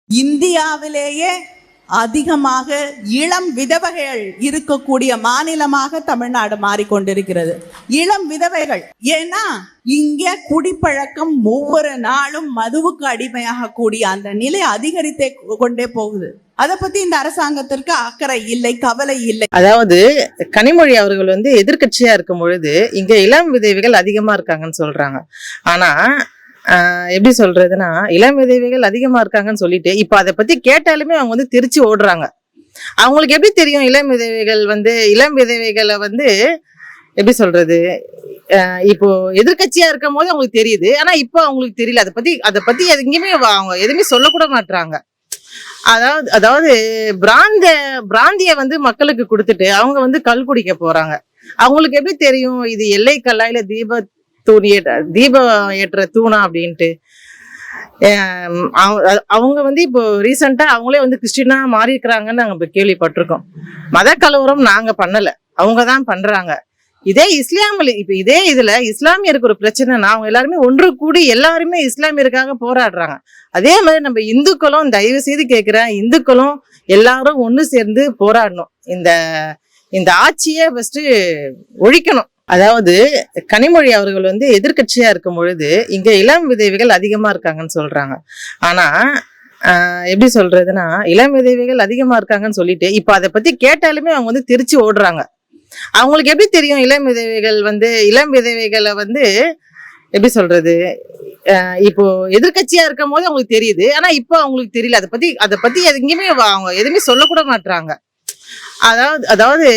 இந்தியாவிலேயே அதிகமாக இளம் விதவைகள் இருக்கக்கூடிய மாநிலமாக தமிழ்நாடு மாறிக்கொண்டிருக்கிறது. இளம் விதவைகள் ஏன்னா இங்க குடிப்பழக்கம் ஒவ்வொரு நாளும் மதுவுக்கு அடிமையாக கூடிய அந்த நிலை அதிகரித்தே கொண்டே போகுது. அதை பத்தி இந்த அரசாங்கத்திற்கு அக்கறை இல்லை, கவலை இல்லை. அதாவது கனிமொழி அவர்கள் எதிர்க்கட்சியா இருக்கும் பொழுது இங்க இளம் விதவைகள் அதிகமா இருக்காங்கன்னு சொல்றாங்க. ஆனா எப்படி சொல்றதுன்னா, இளம் விதவைகள் அதிகமா இருக்காங்கன்னு சொல்லிட்டு இப்ப அதை பத்தி கேட்டாலுமே அவங்க திருச்சி ஓடுறாங்க. அவங்களுக்கு எப்படி தெரியும் இளம் விதவைகளை எப்படி சொல்றது, இப்போ எதிர்கட்சியா இருக்கும் போது அவங்களுக்கு தெரியுது. ஆனா இப்போ அவங்களுக்கு தெரியல. அதை பத்தி எங்கேயுமே அவங்க எதுவுமே சொல்லக்கூட மாட்டாங்க. அதாவது பிராந்திய மக்களுக்கு கொடுத்துட்டு அவங்க கல் குடிக்க போறாங்க. அவங்களுக்கு எப்படி தெரியும் இது எல்லை கல்லாயில தீபம் ஏற்ற தூணா அப்படின்ட்டு? அவங்க இப்போ ரீசெண்டா அவங்களே கிறிஸ்டினா மாறி இருக்கிறாங்கன்னு நாங்க இப்ப கேள்விப்பட்டிருக்கோம். மத கலவரம் நாங்க பண்ணல, அவங்கதான் பண்றாங்க. இதே இதுல இஸ்லாமியருக்கு ஒரு பிரச்சனைனா அவங்க எல்லாருமே ஒன்று கூடி எல்லாருமே இஸ்லாமியருக்காக போராடுறாங்க. அதே மாதிரி நம்ம இந்துக்களும், தயவு செய்து கேட்கிறேன், இந்துக்களும் எல்லாரும் ஒண்ணு சேர்ந்து போராடணும். இந்த ஆட்சியை ஃபர்ஸ்ட் ஒழிக்கணும். அதாவது கனிமொழி அவர்கள் எதிர்கட்சியா இருக்கும் பொழுது இங்க இளம் விதவைகள் அதிகமா இருக்காங்கன்னு சொல்றாங்க. ஆனா எப்படி சொல்றதுன்னா, இளம் விதவைகள் அதிகமா இருக்காங்கன்னு சொல்லிட்டு இப்ப அதை பத்தி கேட்டாலுமே அவங்க திருச்சி ஓடுறாங்க. அவங்களுக்கு எப்படி தெரியும் இளம் விதவைகளை எப்படி சொல்றது, இப்போ எதிர்கட்சியா இருக்கும் போது அவங்களுக்கு தெரியுது. ஆனா இப்போ அவங்களுக்கு தெரியல. அதை பத்தி எங்கேயுமே அவங்க எதுவுமே சொல்லக்கூட மாட்டாங்க. அதாவது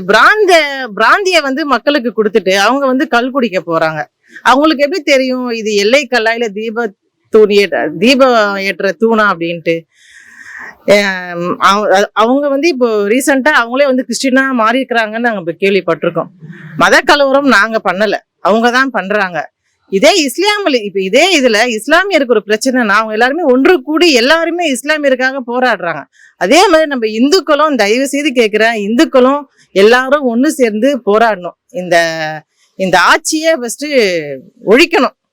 பிராந்திய மக்களுக்கு கொடுத்துட்டு அவங்க கல் குடிக்க போறாங்க. அவங்களுக்கு எப்படி தெரியும் இது எல்லை கல்லாயில தீபம் ஏற்ற தூணா அப்படின்ட்டு? அவங்க இப்போ ரீசெண்டா அவங்களே கிறிஸ்டினா மாறி இருக்கிறாங்கன்னு நாங்க இப்ப கேள்விப்பட்டிருக்கோம். மத கலவரம் நாங்க பண்ணல, அவங்கதான் பண்றாங்க. இதே இதுல இஸ்லாமியருக்கு ஒரு பிரச்சனைனா அவங்க எல்லாருமே ஒன்று கூடி எல்லாருமே இஸ்லாமியருக்காக போராடுறாங்க. அதே மாதிரி நம்ம இந்துக்களும், தயவு செய்து கேட்கிறேன், இந்துக்களும் எல்லாரும் ஒண்ணு சேர்ந்து போராடணும். இந்த ஆட்சியை ஃபர்ஸ்ட் ஒழிக்கணும்.